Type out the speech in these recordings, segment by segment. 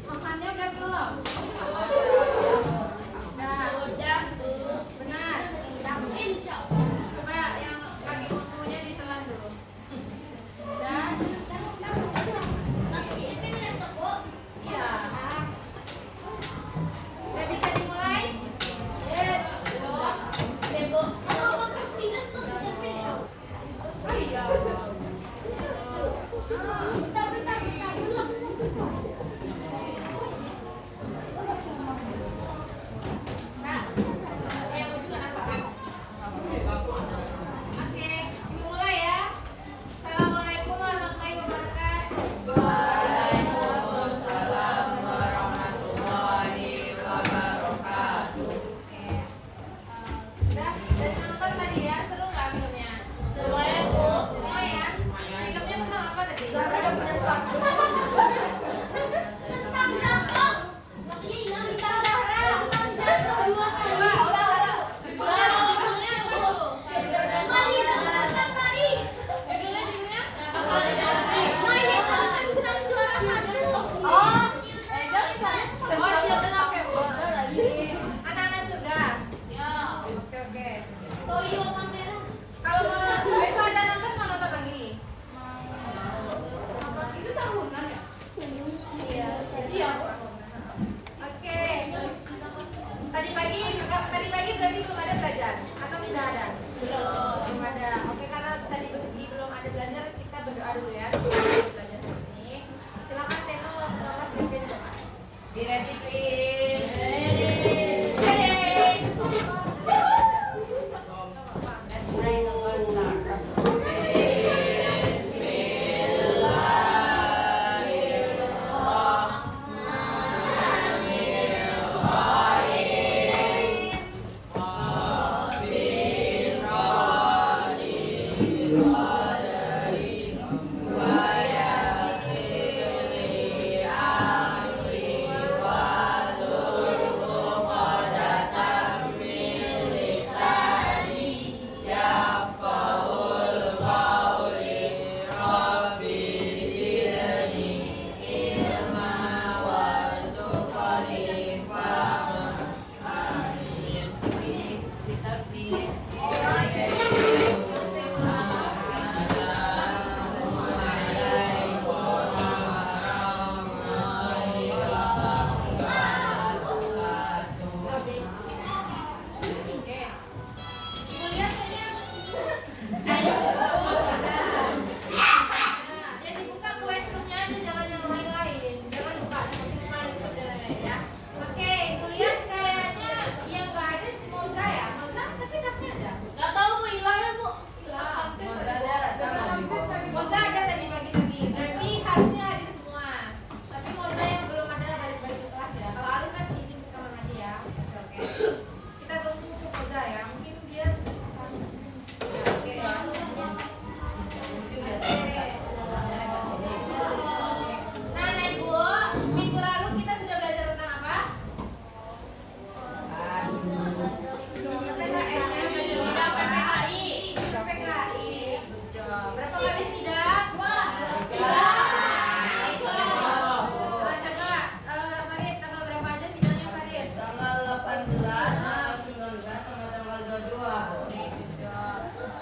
Makannya udah belum? Udah. Benar. Insya Allah. Coba yang kaki kukunya ditelan dulu. Udah. Iya. Udah bisa dimulai? Oh iya. Nah, yang lucu kenapa? Oke, dimulai ya. Assalamualaikum warahmatullahi wabarakatuh. Waalaikumsalam warahmatullahi wabarakatuh. Oke. Udah, dari nonton tadi ya, seru nggak filmnya? Seru ya, Bu. Lumayan. Filmnya tentang apa tadi? Zara udah punya sepatu. Tentang jatuh. Makanya hilang tentang Zara. Tentang jatuh. Coba, judulnya apa? Judulnya? Tentang juara satu. Oh, Children of Heaven lagi. Anak-anak surga. Ya. Oke. Toyo kamera. Kalau mau besok ada nonton mau nonton lagi? Itu tahunan ya? Iya. Iya. Oke. Tadi pagi berarti belum ada belajar atau sudah ada? Belum ada. Oke, karena tadi belum ada belajar, kita berdoa dulu ya. Belajar ini. Silakan Teno Mas pimpin doa. Be ready please. Let's try the word start. Oke. Ibu lihat kayaknya. Nah, yang dibuka classroom-nya aja, jangan yang lain-lain. Jangan buka seperti buka YouTube dan lain-lain ya. Oke, ibu lihat kayaknya yang nggak ada si Moza ya. Moza tapi tasnya ada. Nggak tahu Bu, hilang ya Bu. Hilang. Moza ada tadi pagi-pagi. Berarti harusnya hadir semua. Tapi Moza yang belum ada balik-balik ke kelas ya. Kalau Alif kan izin ke kamar mandi ya. Oke. Kita tunggu ke Moza ya. Mungkin dia oke. Nah, Ibu, minggu lalu kita sudah belajar tentang apa? PPKI. Berapa kali sidang? Tiga. Baca nggak? Farid, tanggal berapa aja sidangnya Farid? Tanggal 18, tanggal 19, sama tanggal 22.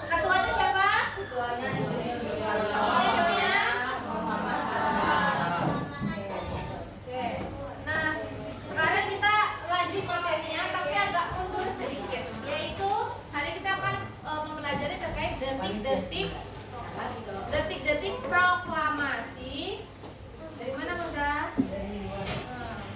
Ketuanya siapa? Ketuanya Insinyur Sugiarto. Wakilnya? Muhammad Hatta. Oke. Nah, sekarang kita lanjut materinya, tapi agak mundur sedikit. Yaitu hari kita akan mempelajari terkait detik-detik proklamasi. Dari mana Muda?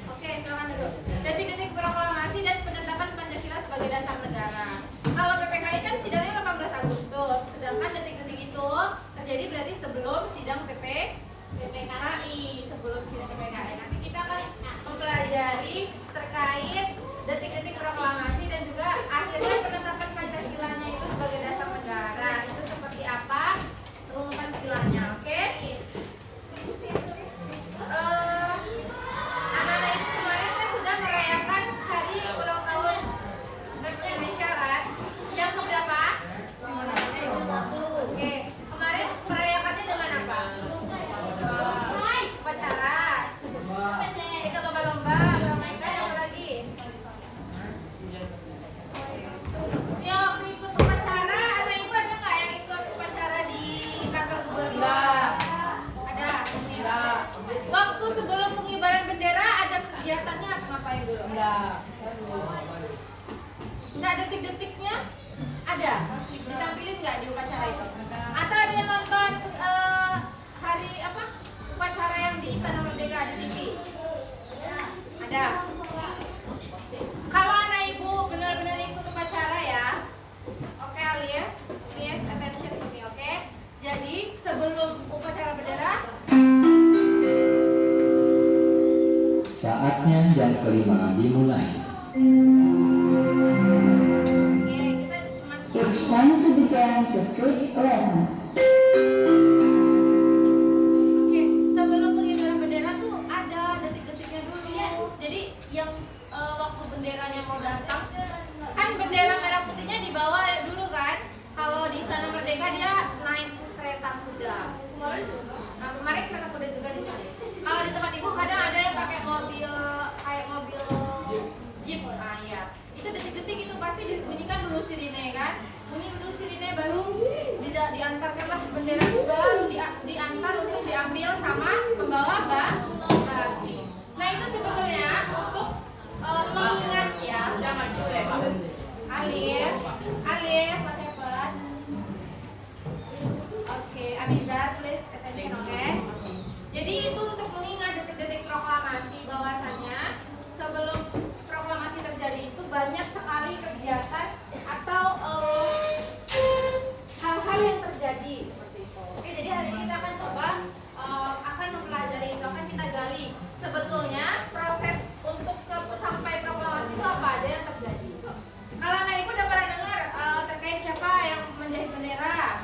Oke, silakan dulu. Detik-detik proklamasi dan penetapan Pancasila sebagai dasar negara. Kalau PPKI kan sidangnya 18 Agustus, sedangkan detik-detik itu terjadi berarti sebelum sidang PPKI, sebelum sidang PPKI. Nanti kita akan mempelajari terkait detik-detik proklamasi dan juga akhirnya penetapan Pancasilanya itu sebagai dasar negara. Itu seperti apa rumusan silanya, oke? Anak-anak itu kemarin kan sudah merayakan hari ulang tahun Republik Indonesia kan? Yang keberapa? Oke, kemarin merayakannya dengan apa? Nah, detik-detiknya ada ditampilin nggak di upacara itu? Atau ada yang nonton hari apa upacara yang di Istana Merdeka di TV? Ada. Kalau anak ibu benar-benar ikut upacara ya, oke Alia, please attention to me, oke? Jadi sebelum upacara bendera, saatnya jam kelima dimulai. oke, kita cuma It's time to begin the fifth lesson. Oke, sebelum pengibaran bendera tuh ada detik-detiknya dulu. Jadi yang waktu benderanya mau datang, kan bendera merah putihnya dibawa dulu kan. Kalau di Istana Merdeka dia naik kereta kuda. Nah, kemarin kereta kuda juga di sini. Kalau di tempat ibu kadang ada yang pakai mobil kayak mobil jeep. Nah ya, itu detik-detik itu pasti dibunyikan dulu sirine kan. Bunyi dulu sirine baru diantarkanlah bendera baru diantar untuk diambil sama pembawa baki. Nah itu sebetulnya untuk mengingat ya sudah maju ya. Alif, what happened? Oke, Abizar, please attention, oke? Jadi itu untuk mengingat detik-detik proklamasi bahwasannya sebelum proklamasi terjadi itu banyak sekali kegiatan atau hal-hal yang terjadi seperti itu. Oke, jadi hari ini kita akan coba akan mempelajari itu, akan kita gali sebetulnya proses untuk sampai proklamasi itu apa aja yang terjadi. Kalau anak ibu udah pernah dengar terkait siapa yang menjahit bendera?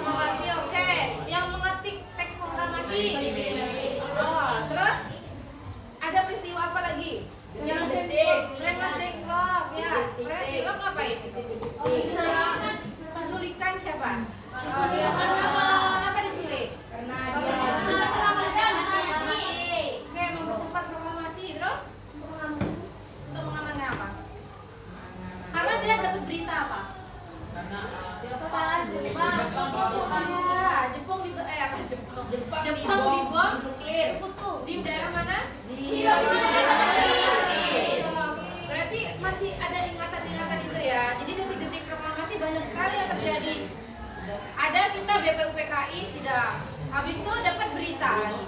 Mengerti, oke. Yang mengetik teks proklamasi. Oh, terus ada peristiwa apa lagi? Yang Deklok, ya. Deklok ngapain? Penculikan siapa? Kenapa diculik? Karena dia oke, mempercepat proklamasi. Terus untuk mengamankan apa? Karena dia dapat berita apa? Jepang dibom nuklir di daerah mana? Di berarti masih ada ingatan-ingatan itu ya. Jadi detik-detik proklamasi banyak sekali yang terjadi. Ada kita BPUPKI sidang, habis itu dapat berita lagi.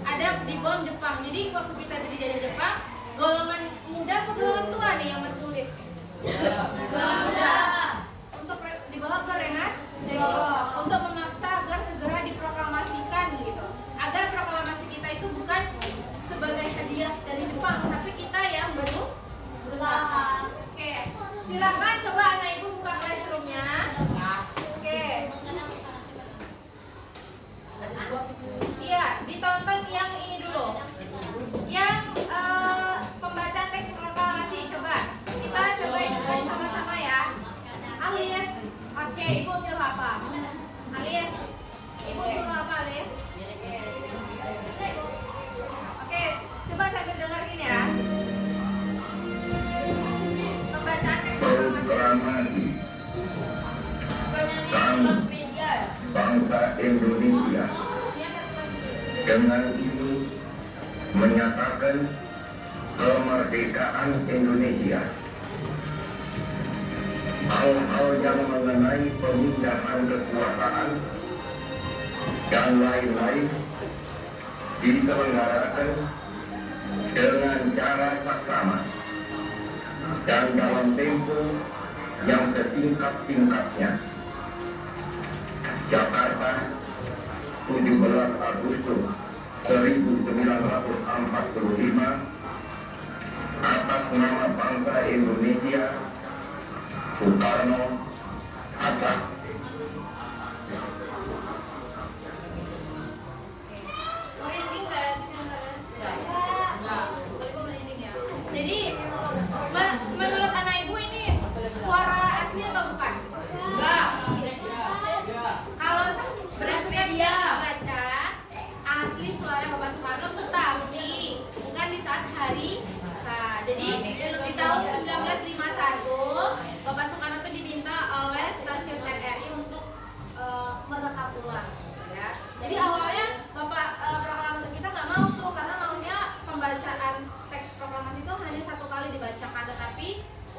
Ada dibom Jepang. Jadi waktu kita dijajah Jepang, golongan muda atau golongan tua nih yang menculik? Golongan muda. Untuk dibawa ke Rengas Dengklok untuk memaksa agar segera diproklamasikan gitu. Agar proklamasi kita itu bukan sebagai hadiah dari Jepang, tapi kita yang berusaha. Oke, silakan coba anak ibu buka classroom-nya. Oke. Iya, ditonton yang ini dulu. Yang pembacaan teks proklamasi coba. Kita cobain dulu sama-sama ya. Alif, oke, ibu nyuruh apa? Alif, ibu nyuruh apa Alif? Oke, coba sambil dengerin ya. Pembacaan teks proklamasi. Bangsa Indonesia dengan ini menyatakan kemerdekaan Indonesia. Hal-hal yang mengenai pemindahan kekuasaan dan lain-lain diselenggarakan dengan cara saksama dan dalam tempo yang setingkat-tingkatnya. Jakarta, 17 Agustus 1945, atas nama bangsa Indonesia, Soekarno, Hatta. Merinding nggak ya? Ibu merinding ya. Jadi menurut anak ibu ini suara asli atau bukan? Enggak. Kalau berdasarkan dia baca asli suara Bapak Soekarno, tetapi bukan di saat hari H. Jadi di tahun 1951 Bapak Soekarno itu diminta oleh stasiun RRI untuk merekam ulang. Ya. Jadi awalnya Bapak proklamator kita nggak mau tuh karena maunya pembacaan teks proklamasi itu hanya satu kali dibacakan, tetapi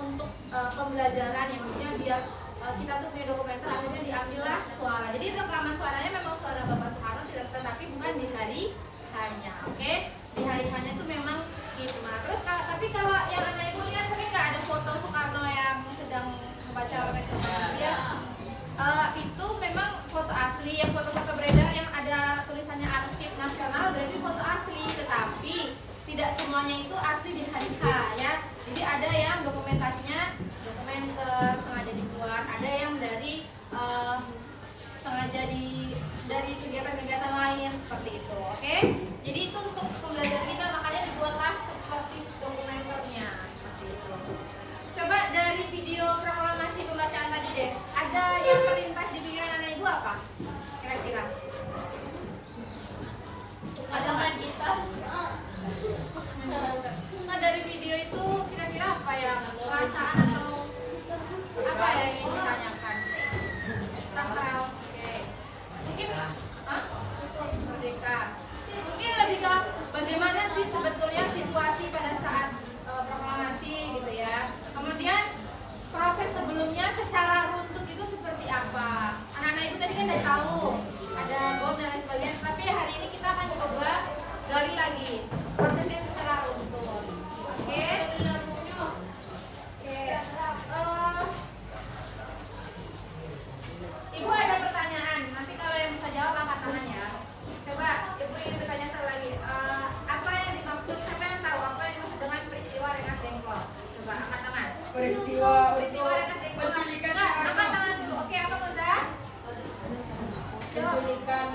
untuk pembelajaran ya, maksudnya biar kita tuh punya dokumenter, akhirnya diambillah suara. Jadi rekaman suaranya memang suara Bapak Soekarno, tetapi bukan di hari hanya, oke? Di hari hanya itu memang Hikmah. Terus tapi kalau yang anak ibu lihat sering nggak ada foto Soekarno yang sedang membaca dia? Itu memang foto asli, yang foto-foto beredar yang ada tulisannya Arsip Nasional berarti foto asli, tetapi tidak semuanya itu asli di hari H ya. Jadi ada yang dokumentasinya dokumenter sengaja dibuat, ada yang dari sengaja dari kegiatan-kegiatan lain seperti itu, oke? Jadi itu untuk pembelajaran kita, makanya dibuatlah seperti dokumenternya seperti itu. Coba dari video proklamasi pembacaan tadi deh, ada yang terlintas di pikiran anak ibu apa? Kira-kira? Ada kan kita? Nah dari video itu kira-kira apa ya perasaan atau apa ya yang ingin ditanyakan? Sakral, oke. Mungkin merdeka. Mungkin lebih ke bagaimana sih sebetulnya situasi pada saat proklamasi gitu ya. Kemudian proses sebelumnya secara runtut itu seperti apa? Anak-anak ibu tadi kan udah tahu ada bom dan lain sebagainya, tapi hari ini kita akan coba gali lagi prosesnya secara runtut. Oke? Ibu ada pertanyaan, nanti kalau yang bisa jawab angkat tangan ya. Coba ibu ingin bertanya sekali lagi. Apa yang dimaksud, siapa yang tahu apa yang dimaksud dengan peristiwa Rengas Dengklok? Coba angkat tangan. Peristiwa Rengas Dengklok. penculikan Enggak, angkat tangan dulu. Oke, apa Moza? penculikan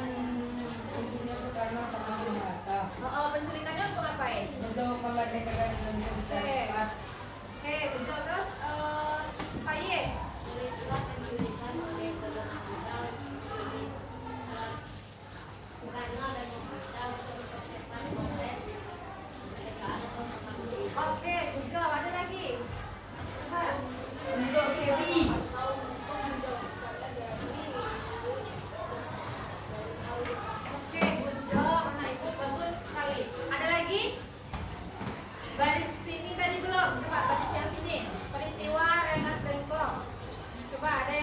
Insinyur Soekarno sama Bung Hatta Penculikannya untuk ngapain? untuk memerdekakan Indonesia secara cepat. Oke, good. Terus Pak Ye? Peristiwa penculikan oleh Kolonel Jenderal Soekarno dan Bung Hatta untuk mempercepat proses kemerdekaan atau proklamasi. Oke, good. Ada lagi? Coba. Untuk Kevin Oke, good job. Anak ibu bagus sekali. Ada lagi? Baris sini tadi belum. Coba baris yang sini. Peristiwa Rengas Dengklok. Coba ada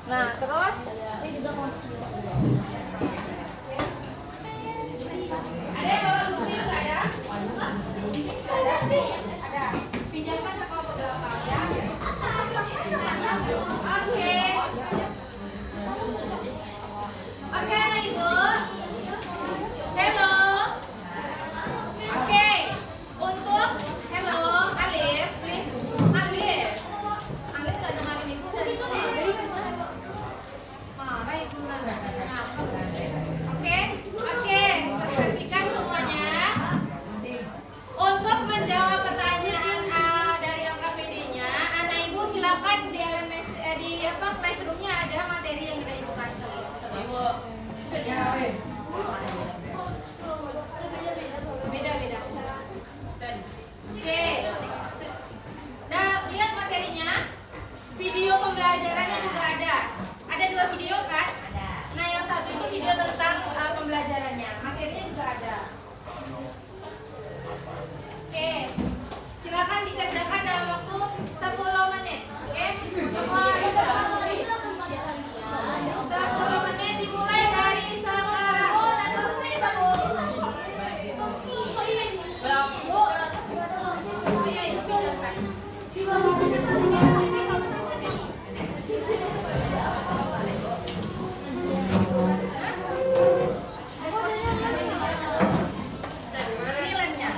Nah, terus ada yang bawa bukti enggak ya? Ada sih, ada. Pinjamkan ke kelompok belakang ya. Oke. Oke, anak ibu. Hello. Oke. Untuk hello, Alif, please. Alif. Alif enggak dengerin ibu tadi tuh. Marah ibu nanya. Oke. Oke, perhatikan semuanya. Untuk menjawab pertanyaan dari LKPD-nya, anak ibu silakan di LMS di classroom-nya ada materi yang sudah ibu kasih. Beda-beda. Oke. Nah, lihat materinya. Video pembelajarannya juga ada. Ada 2 video kan? Nah, yang satu itu video tentang pembelajarannya. Materinya juga ada. Oke. Silakan dikerjakan dalam waktu 10 menit. Oke? Semua 10 menit dimulai dari sekarang. Oh iya, itu silakan. Ini lemnya.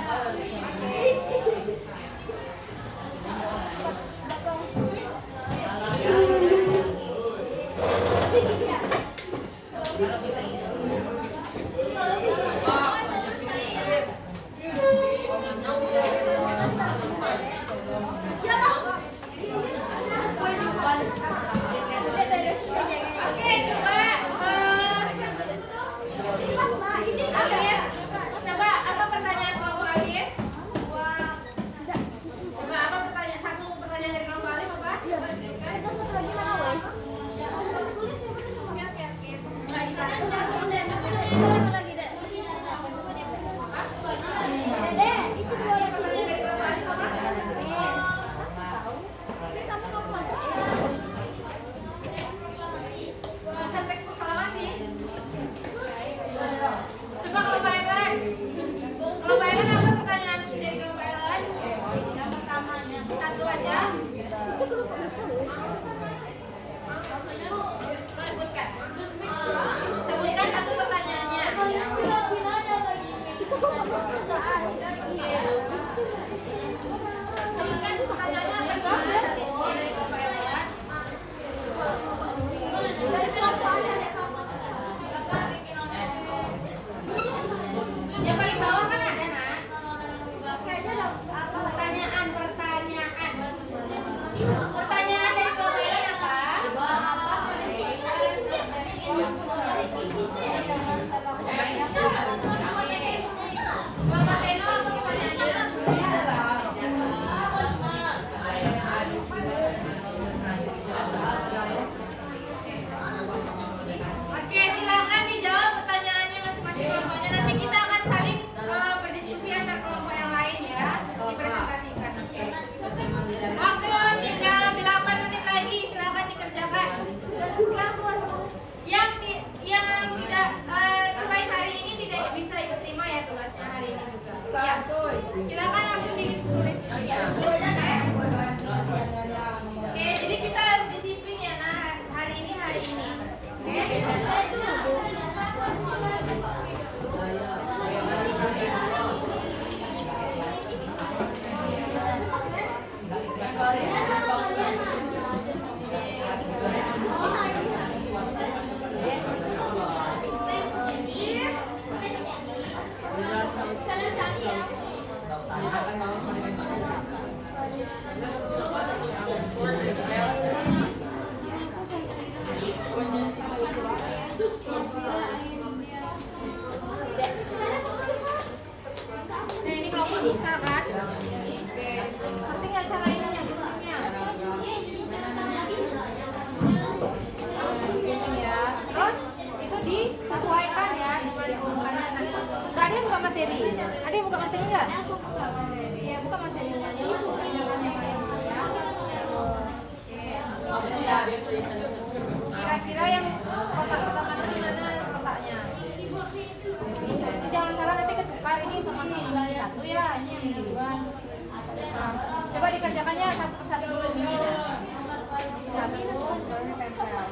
Oke, coba Alif, coba apa pertanyaan kelompok Alif? Coba apa pertanyaan, satu pertanyaan dari kelompok Alif apa? Nggak dikasih. Pertanyaan dari kelompok Alif apa? Teks proklamasi. Coba kelompok Ellen. Kelompok Ellen apa pertanyaan dari kelompok Ellen? Yang pertamanya satu aja. Sebutkan. Sebutkan satu pertanyaannya. Sebutkan pertanyaannya apa enggak? Satu dari kelompok Ellen. Yang paling bawah kan ada, Nak? Pertanyaan. Pertanyaan dari kelompok Ellen apa? Kelompok Eno apa pertanyaannya? Oke, silakan dijawab pertanyaannya masing-masing kelompoknya. Nanti kita akan saling berdiskusi antar kelompok yang lain ya. Dipresentasikan. Oke. Waktu tinggal 8 menit lagi, silakan dikerjakan. Yang tidak selain hari ini tidak bisa ikut terima ya tugasnya hari ini juga. Ya. Silakan langsung ditulis di sini. Oke, jadi kita harus disiplin ya. Nah, hari ini. Oke. Nah, ini kelompok bisa kan? Oke. Nanti nggak cara ini yang bentuknya. Ini ya. Terus itu disesuaikan ya dengan bukannya. Nggak ada yang buka materi. Ada yang buka materi nggak? Iya, buka materinya. Jadi sudah yang lain ya. Oke. kira-kira yang kotak pertama itu di mana kotaknya? Jadi jangan salah nanti ketukar ini sama si satu ya, ini yang dua. Nah, coba dikerjakannya satu persatu dulu di sini. Satu, baru tempel.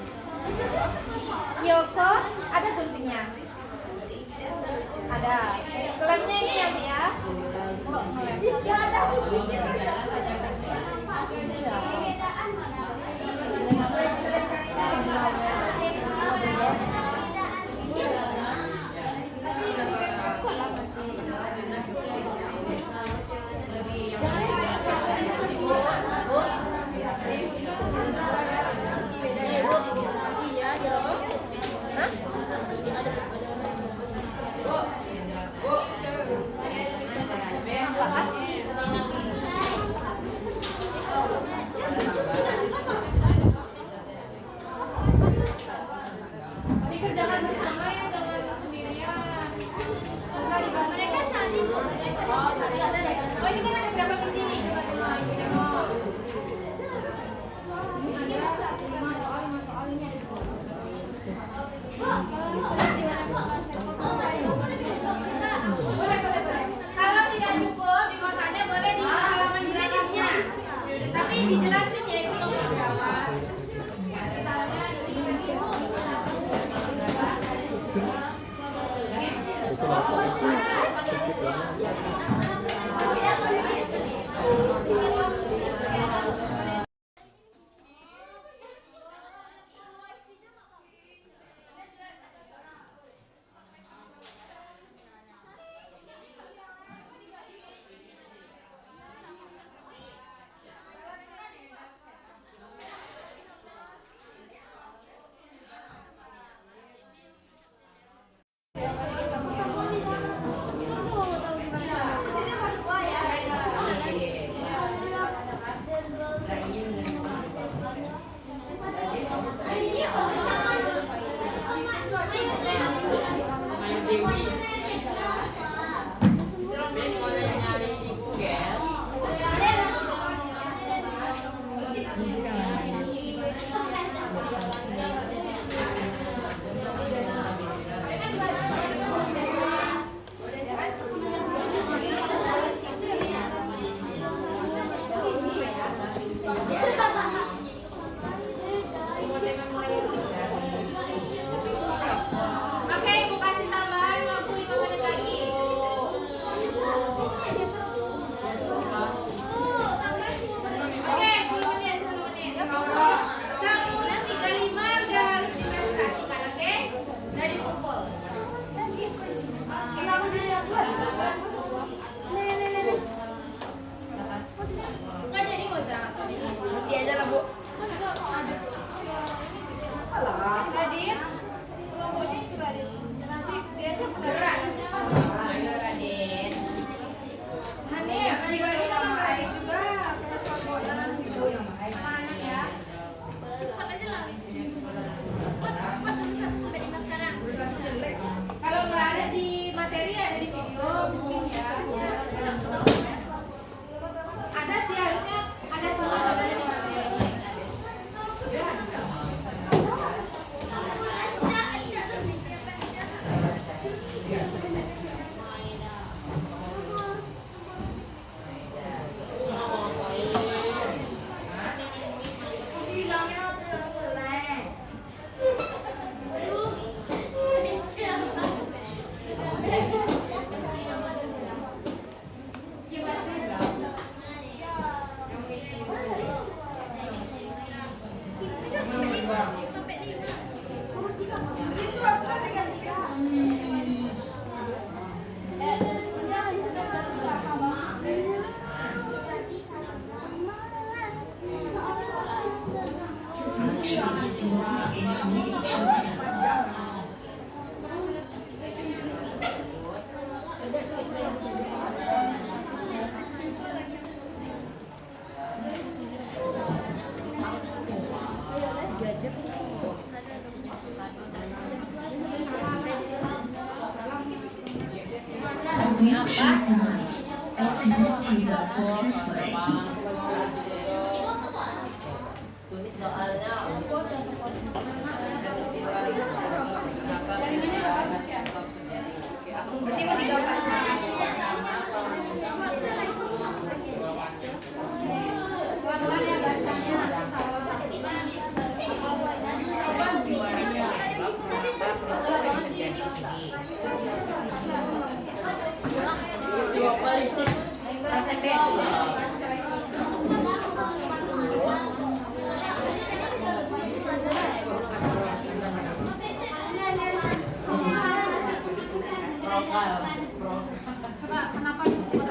Yoko, ada guntingnya? Ada. Lemnya ini ya, Bi, ya? Dikerjakan bersama ya, jangan sendirian. Enggak dibantu. Mereka cantik kok. Oh, tadi ada deh. Oh, ini kan ada berapa misi nih? Coba coba ini demo. Ini ada 5 soal ini ada 2. Boleh. Kalau tidak cukup di kotanya boleh di halaman belakangnya. Tapi dijelasin ya itu nomor berapa. Misalnya Oke, Ibu kasih tambahan waktu 5 menit lagi. Oke, 10 menit. Sampai 35 udah harus dipresentasikan, oke? Udah dikumpul. Enggak jadi Moza. Nanti aja lah, Bu. Radit, kelompoknya itu Radit. Nanti dia aja beneran. Ayo Radit. Hanif, dibagiin sama Radit juga. Kelompok jangan sama anak ya. Kalau nggak ada di materi ada di video mungkin ya. Ada sih harusnya ada semua jawabannya di materi. Ya, bisa. Tulis soalnya. Jaringannya nggak bagus ya? Berarti mau digambar. Pelan-pelan ya bacanya. Coba kenapa disebut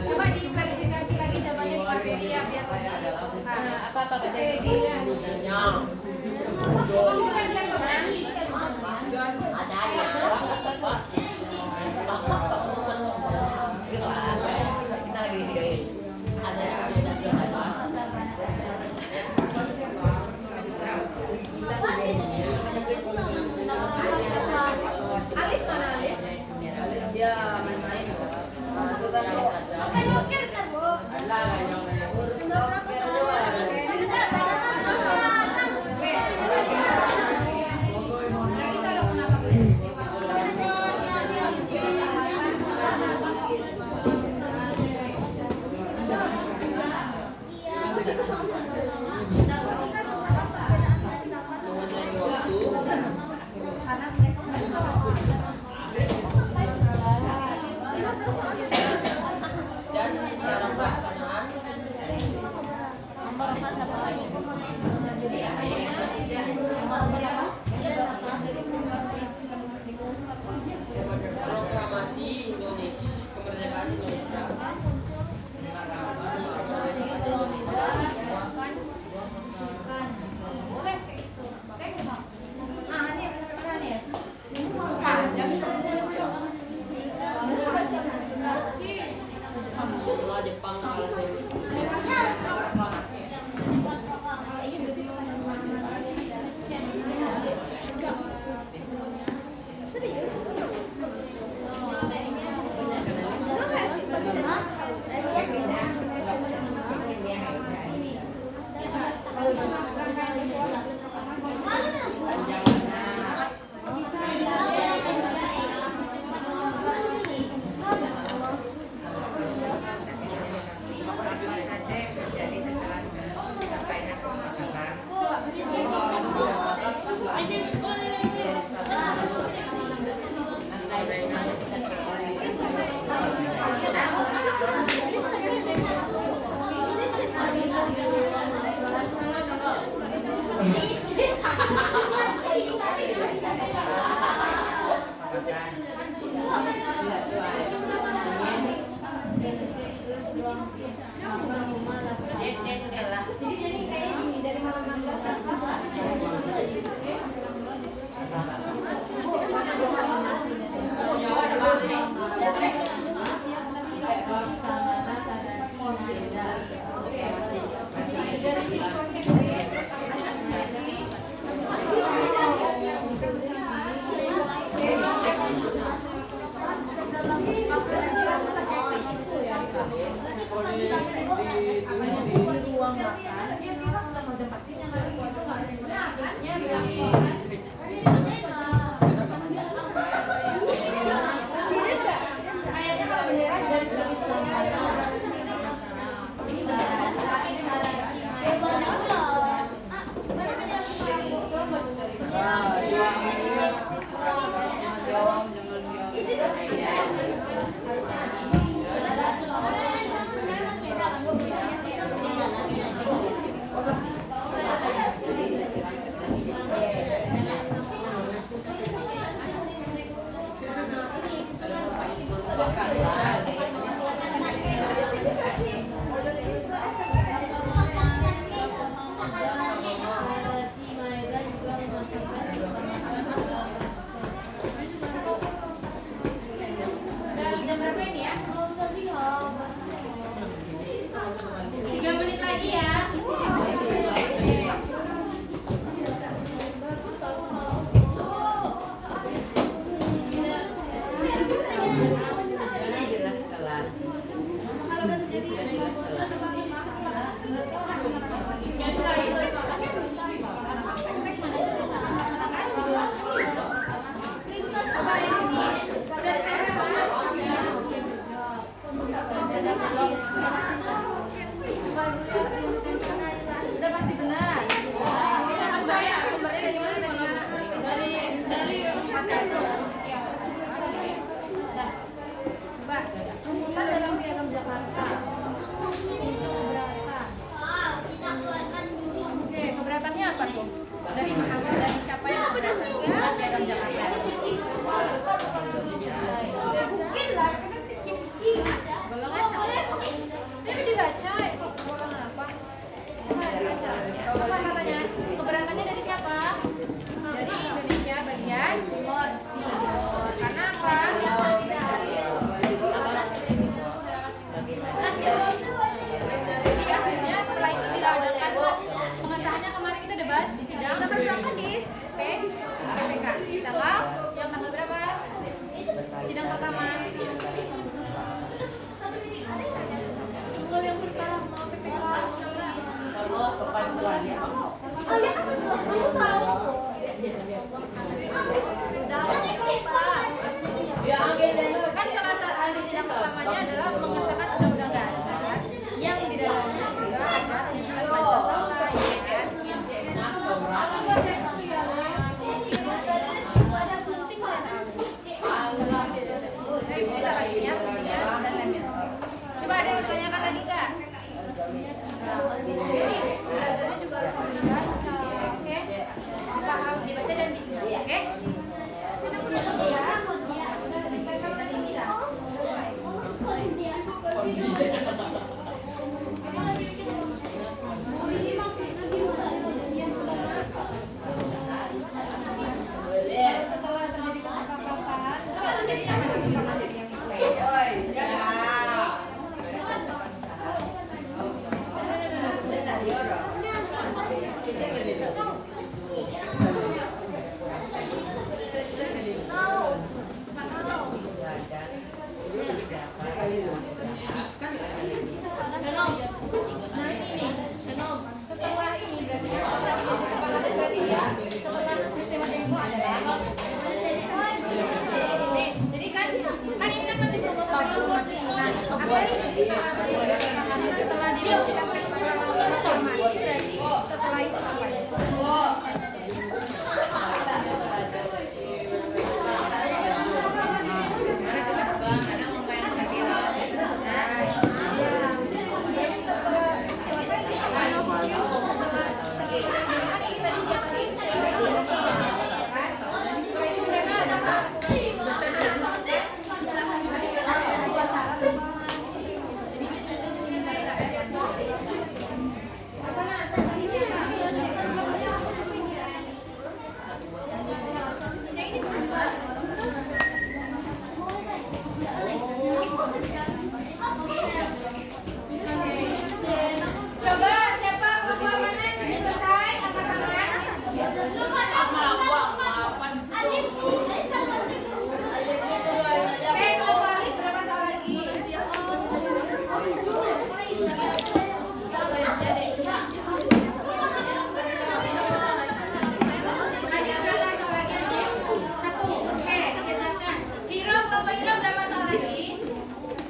coba diverifikasi lagi namanya di Wikipedia biar apa Alif mana Alif? Dia main-main. Itu kan Bu. Apa rocker kan Bu? Urus rocker doang. Lagi kalau kenapa Dan cara pelaksanaan proklamasi Indonesia, kemerdekaan Indonesia. Setelah Jepang kalah dari Jadi kayak gini dari malam 16 ke 5 Sidang pertama. Tunggal yang pertama PPK. Kalau kepajuan ya. Oh ya, aku tahu. Udah Pak. Ya agendanya Kan salah satu agenda pertamanya adalah mengesahkan undang-undang dasar yang di dalamnya juga ada tentang Pancasila, Coba ada yang bertanyakan lagi kak? Jadi dasarnya juga harus dilihat, oke? Dipaham, dibaca dan diingat, oke? Setelah terjadi kesepakatan, jadi yang Oi, jaga. Setelah ini berarti setelah sistem demo adalah jadi kan ini kan masih promosi. Nah, apa yang kita setelah demo kita transformasi berarti setelah itu apa ya? Coba siapa kelompok mana yang sudah selesai angkat tangan. Oke, kalau balik berapa soal lagi? Ada berapa soal lagi? Satu. Oke, dicatatkan. Hiro, kelompok Hiro berapa soal lagi?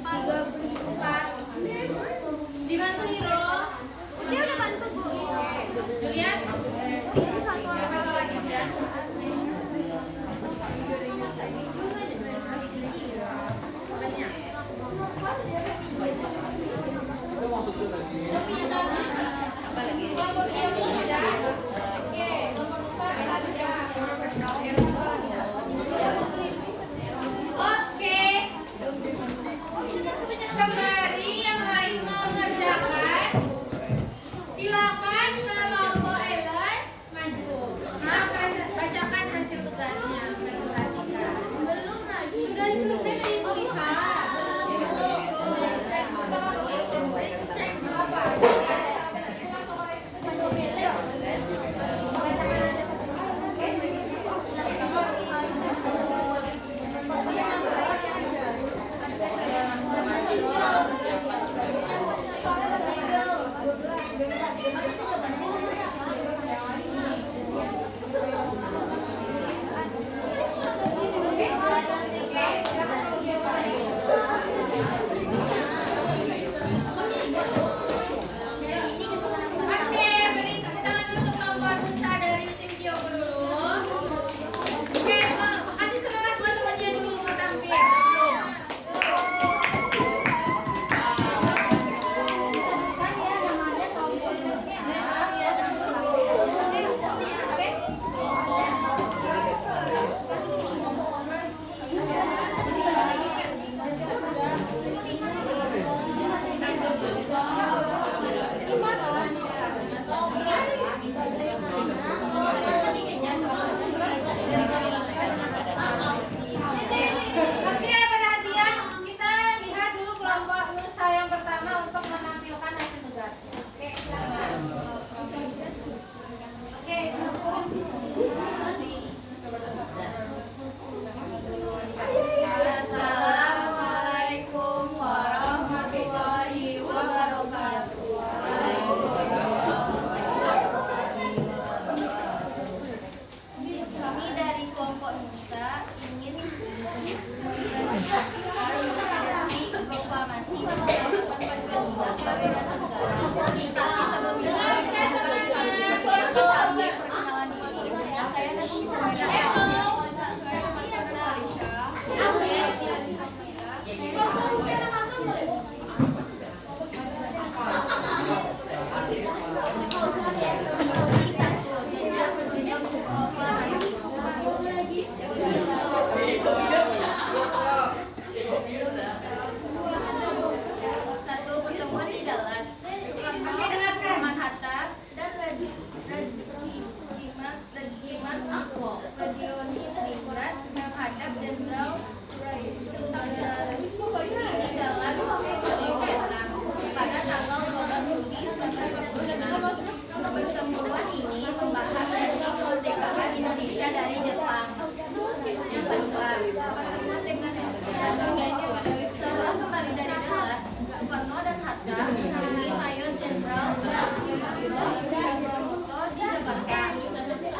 4. Dibantu Hiro. Dia udah bantu Bu. Julian? Berapa soal lagi ya? Kelompok Hiro sudah. Oke, kelompok Musa sudah. Oke. Sembari yang lain mengerjakan, silakan kelompok L Setelah kembali dari darat, Soekarno dan Hatta menemui Mayor Jenderal Yamamoto di Jakarta.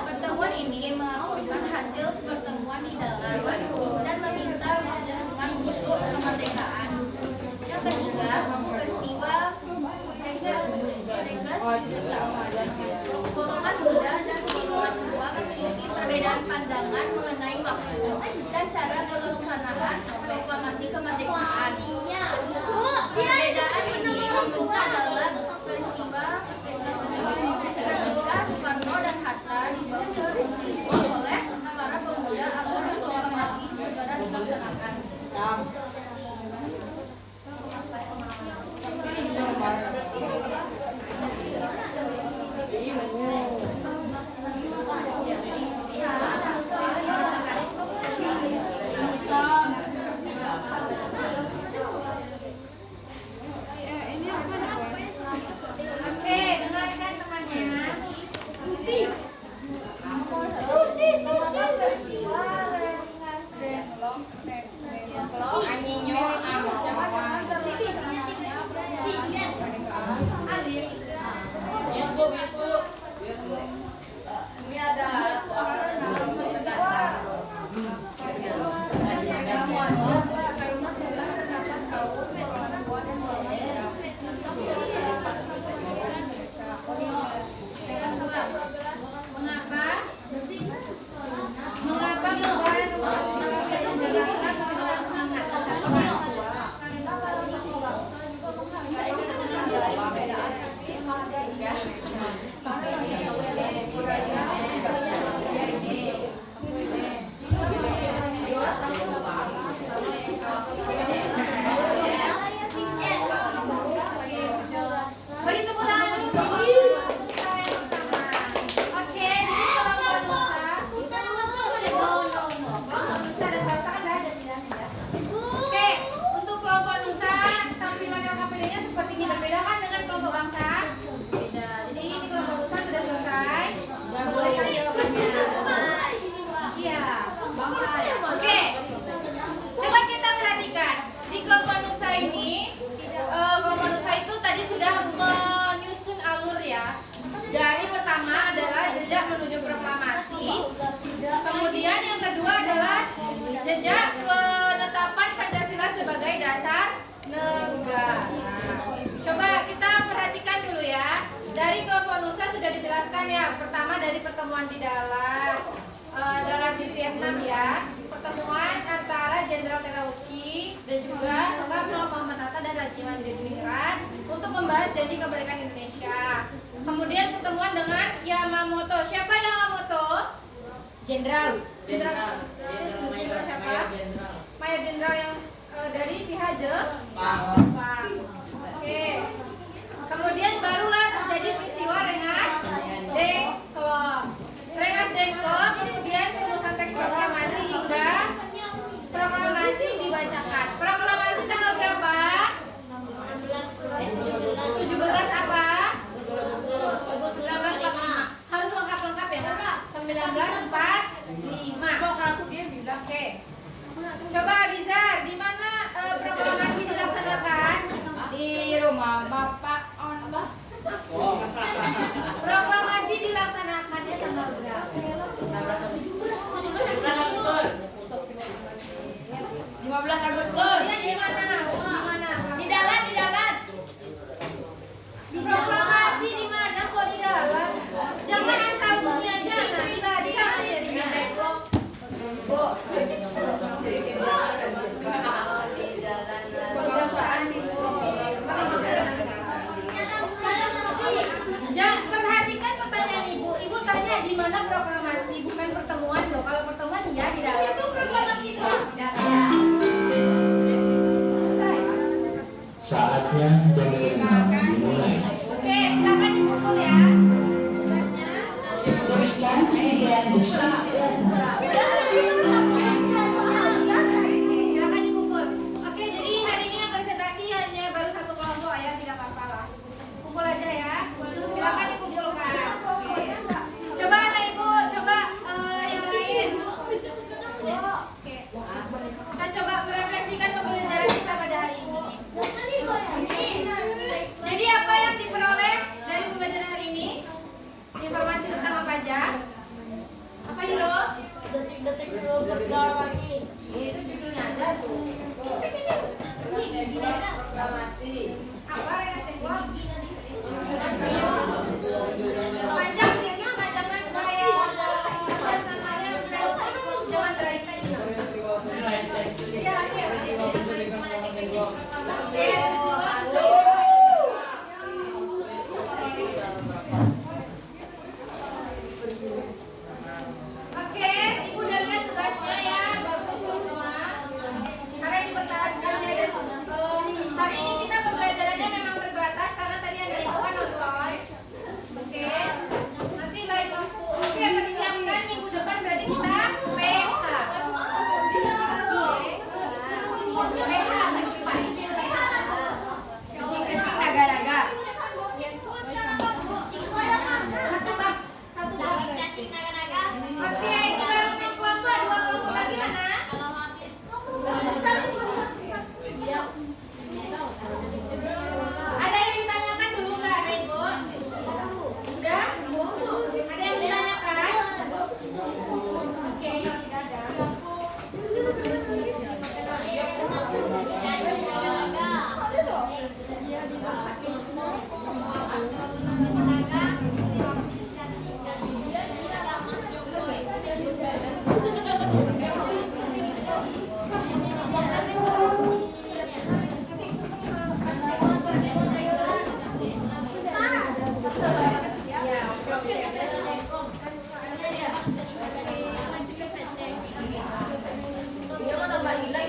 Pertemuan ini melaporkan hasil pertemuan di darat dan meminta pertemuan untuk kemerdekaan. Yang ketiga, peristiwa golongan muda dan golongan tua memiliki perbedaan pandangan mengenai waktu dan cara pelaksanaan proklamasi kemerdekaan. Perbedaan ini memuncak dalam peristiwa ketika Soekarno dan Hatta dibawa oleh para pemuda agar proklamasi segera dilaksanakan. Oke, dengarkan temannya. Ini ada suara pendatang. Mengapa beri tepuk tangan dulu untuk Nusa yang pertama. Oke, jadi kelompok Nusa dan bangsa kan ada bilangnya ya. Oke, untuk kelompok Nusa tampilan LKPD-nya seperti ini, berbeda kan dengan kelompok bangsa? Beda. Jadi ini kelompok Nusa sudah selesai. Boleh jawabannya. Iya, bangsa. Oke, coba kita perhatikan di kelompok Nusa ini. Kelompok Nusa itu tadi sudah menyusun alur ya. Dari pertama adalah jejak menuju proklamasi. Kemudian yang kedua adalah jejak penetapan Pancasila sebagai dasar negara. Coba kita perhatikan dulu ya. Dari kelompok Nusa sudah dijelaskan ya. Pertama dari pertemuan di darat di Vietnam ya. Pertemuan antara Jenderal Terauchi dan juga Soekarno, Muhammad Hatta dan Rajiman Diningrat untuk membahas janji kemerdekaan Indonesia. Kemudian pertemuan dengan Yamamoto. Siapa Yamamoto? Jenderal siapa? Mayor Jenderal yang dari pihak Jepang. Oke. Kemudian barulah terjadi peristiwa Rengas Dengklok. Rengas Dengklok, kemudian perusahaan teks proklamasi hingga proklamasi dibacakan. Proklamasi tanggal berapa? 17 apa? 1945. Harus lengkap-lengkap ya, Nak? 1945. Kok kalau dia bilang, oke. Coba Abizar, di mana proklamasi dilaksanakan? Di rumah Bapak Proklamasi dilaksanakannya tanggal berapa? 15 Agustus. Iya, di mana? Di dalam. Proklamasi di mana? Kok di dalam? Jangan asal bunyi aja, nanti baca materinya. Kejaksaan Jangan perhatikan pertanyaan Ibu. Ibu tanya di mana proklamasi, bukan pertemuan loh. Kalau pertemuan ya di dalam. Itu proklamasi Selesai. Saatnya jam 5 dimulai. Oke, silakan dikumpul ya. Tugasnya. It's time to begin the sixth lesson. Silakan dikumpul. Oke, jadi hari ini yang presentasi hanya baru satu kelompok ya, tidak apa-apa lah. Kumpul aja ya. Silakan dikumpulkan. Oke. Coba anak Ibu, coba yang lain. Oke. Kita coba merefleksikan proklamasi. Apa yang tembok? Panjang dia jangan kayak apa namanya? Jangan terakhir. Oke, Ibu udah lihat tugasnya ya, bagus semua. Karena dipertahankan ya. Hari ini kita pembelajarannya memang terbatas karena tadi ada Ibu kan nonton. Oke, nanti lain waktu. Oke, persiapkan minggu depan berarti kita PH. Naga-naga. Satu bab. Oke, ini baru enam kelompok, 2 kelompok lagi mana? Ada yang ditanyakan dulu nggak, Ibu? Udah? Ada yang ditanyakan? Oke, yang tidak ada. Ya, oke. Dia mau tambah nilai.